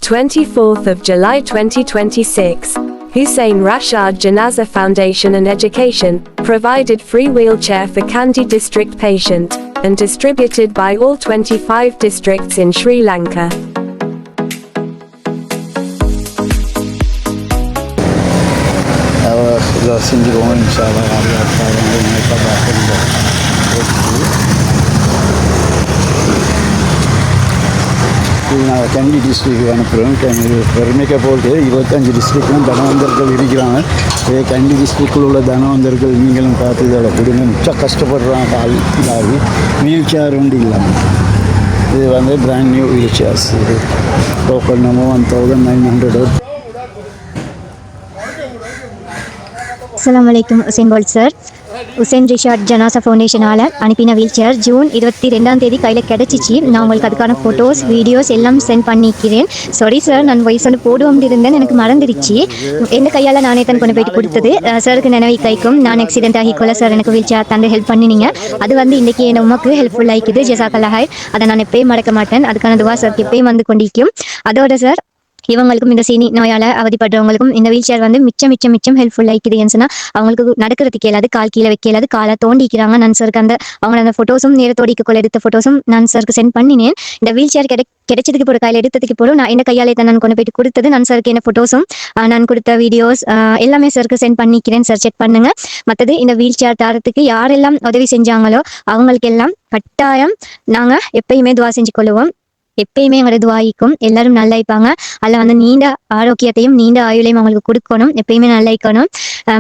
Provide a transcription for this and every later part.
24th of July 2026, Hussein Rashad Janaza Foundation and Education provided free wheelchair for Kandy district patient and distributed by all 25 districts in Sri Lanka. Candy district அனுப்புகிறோம். பெருமைக்க போட்டு 25 டிஸ்ட்ரிக்ட்லாம் தனவந்தர்கள் இருக்கிறாங்க. இதே candy டிஸ்ட்ரிக்டில் உள்ள தனவந்தர்கள் நீங்களும் பார்த்து இதோட குடும்பம் மிச்சம் கஷ்டப்படுறாங்க. கால் இதாகி வீல் சேர் ஒன்று இல்லாமல் இது வந்து பிராண்ட் நியூ வீல் சேர்ஸ். இது டோக்கன் நம்ம 1900. அஸ்ஸலாமு அலைக்கும் ஹுசைன் போல்ட் சார். ஹுசைன் ரிஷாட் ஜனாசா ஃபவுண்டேஷனால் அனுப்பின வீல் சேர் ஜூன் 22 கையில் கிடச்சிச்சு. நான் உங்களுக்கு அதுக்கான ஃபோட்டோஸ் வீடியோஸ் எல்லாம் சென்ட் பண்ணிக்கிறேன். சாரி சார், நான் வாய்ஸ் வந்து போடுவோம் இருந்தேன், எனக்கு மறந்துடுச்சு. எந்த கையால் நானே தான் கொண்டு போயிட்டு கொடுத்தது. சாருக்கு நினைவு கைக்கும் நான் ஆக்சிடென்ட் ஆகிக்கொள்ள சார் எனக்கு வீல் சேர் தந்து ஹெல்ப் பண்ணினீங்க. அது வந்து இன்றைக்கி என் உமக்கு ஹெல்ப்ஃபுல் ஆகிக்குது. ஜஸாக்கல்லாஹ் ஹைர். அதை நான் எப்பயும் மறக்க மாட்டேன். அதுக்கான துவா சாருக்கு எப்பயும் வந்து கொண்டிருக்கும். அதோட சார் இவங்களுக்கும் இந்த சீனி நோயால் அவதிப்படுறவங்களுக்கும் இந்த வீல் சேர் வந்து மிச்சம் ஹெல்ப்ஃபுல் ஆகிக்குதுன்னு சொன்னால் அவங்களுக்கு நடக்கிறதுக்கு இயலாது, கால் கீழே வைக்க இயலாது, காலை தோண்டிக்கிறாங்க. நான் சருக்கு அவங்களோட அந்த ஃபோட்டோஸும் நேரத்தோடிக்குள்ள எடுத்த ஃபோட்டோஸும் நான் சருக்கு சென்ட் பண்ணினேன். இந்த வீல் சேர் கிடைச்சதுக்கு போகிற கையில் எடுத்ததுக்கு போகிறோம். நான் என்ன கையாலே தான் நான் கொண்டு போயிட்டு கொடுத்தது. நான் சருக்கு என்ன ஃபோட்டோஸும் நான் கொடுத்த வீடியோஸ் எல்லாமே சருக்கு சென்ட் பண்ணிக்கிறேன். சார் செக் பண்ணுங்க. மற்றது இந்த வீல் சேர் தரத்துக்கு யாரெல்லாம் உதவி செஞ்சாங்களோ அவங்களுக்கு எல்லாம் கட்டாயம் நாங்கள் எப்பயுமே துவா செஞ்சு கொள்ளுவோம். எப்பயுமே எங்களோட துவாயிக்கும் எல்லாரும் நல்லா இருப்பாங்க. அதில் வந்து நீண்ட ஆரோக்கியத்தையும் நீண்ட ஆயுளையும் அவங்களுக்கு கொடுக்கணும். எப்பயுமே நல்லா இருக்கணும்.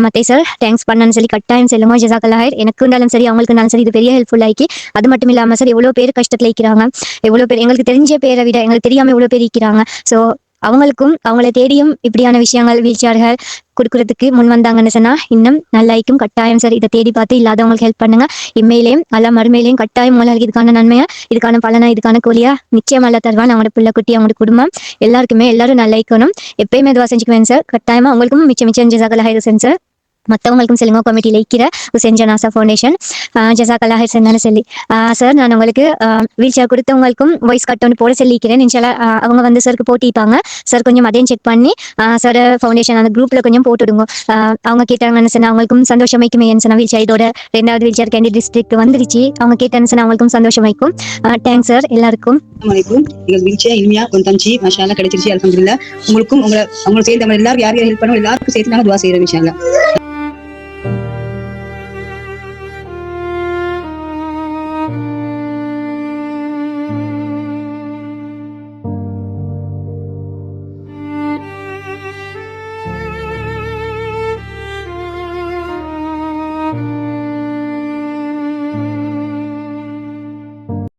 மத்தே சார் தேங்க்ஸ் பண்ணான்னு சொல்லி கட்டாயம் செல்லுமோ. ஜஸாக்கல்லாஹ் ஹைர். எனக்கு இருந்தாலும் சரி அவங்களுக்கு இருந்தாலும் சரி இது பெரிய ஹெல்ப்ஃபுல் ஆகி. அது மட்டும் இல்லாமல் சார் எவ்வளோ பேர் கஷ்டத்தில் இருக்கிறாங்க, எவ்வளோ பேர் எங்களுக்கு தெரிஞ்ச பேரை விட எங்களுக்கு தெரியாமல் எவ்வளோ பேர் இருக்கிறாங்க. ஸோ அவங்களுக்கும் அவங்கள தேடியும் இப்படியான விஷயங்கள் வீல் சேர்கள் கொடுக்கறதுக்கு முன் வந்தாங்கன்னு சொன்னால் இன்னும் நல்லாய்க்கும். கட்டாயம் சார் இதை தேடி பார்த்து இல்லாதவங்களுக்கு ஹெல்ப் பண்ணுங்க. இம்மையிலையும் அல்ல மறுமையிலையும் கட்டாயம் உங்களுக்கு இதுக்கான நன்மையா இதுக்கான பலனா இதுக்கான கூலியா நிச்சயம் அல்ல தருவான். அவங்களோட பிள்ளை குட்டி அவங்களோட குடும்பம் எல்லாருக்குமே எல்லாரும் நல்லாய்க்கணும். எப்பயுமே துவா செஞ்சுக்குவேன் சார். கட்டாயமா அவங்களுக்கும் மிச்சம் ஜஸாக்கல்லாஹ் ஹைர் சார். மற்றவங்களுக்கும் செல்லுங்க கமிட்டியில் இருக்கிற ஹுசைன் ஜனாசா ஃபவுண்டேஷன் ஜஸாக்கல்லாஹ் ஹைர் சென்னு சொல்லி சார் நான் உங்களுக்கு வீல் சேர் கொடுத்தவங்களுக்கும் வாய்ஸ் கட் ஒன்று போட சொல்லிக்கிறேன். இன்ஷால்லா அவங்க வந்து சருக்கு போட்டிப்பாங்க. சார் கொஞ்சம் அதையும் செக் பண்ணி சார் ஃபவுண்டேஷன் அந்த குரூப்பில் கொஞ்சம் போட்டுடுங்க. அவங்க கேட்டாங்கன்னு சொன்னால் அவங்களுக்கும் சந்தோஷமாய்க்குமே சொன்னால் வீல் சேர் இதோட 2வது வீல் சேர் கேண்டி டிஸ்ட்ரிக்ட் வந்துருச்சு. அவங்க கேட்டான்னு சொன்னால் அவங்களுக்கும் சந்தோஷமாய்க்கும். தேங்க்ஸ் சார் எல்லாருக்கும். வணக்கம். எங்கள் வீல் சேர் இனிமையா கொஞ்சம் மஷாலா கிடைச்சிருச்சு. அல்ஹம்துலில்லாஹ். உங்களுக்கும் அவங்களை சேர்ந்து எல்லாரும் யார் யார் ஹெல்ப் பண்ணோம் எல்லாருக்கும் சேர்த்து நாங்கள் துவா செய்கிறோம் இன்ஷா அல்லாஹ்.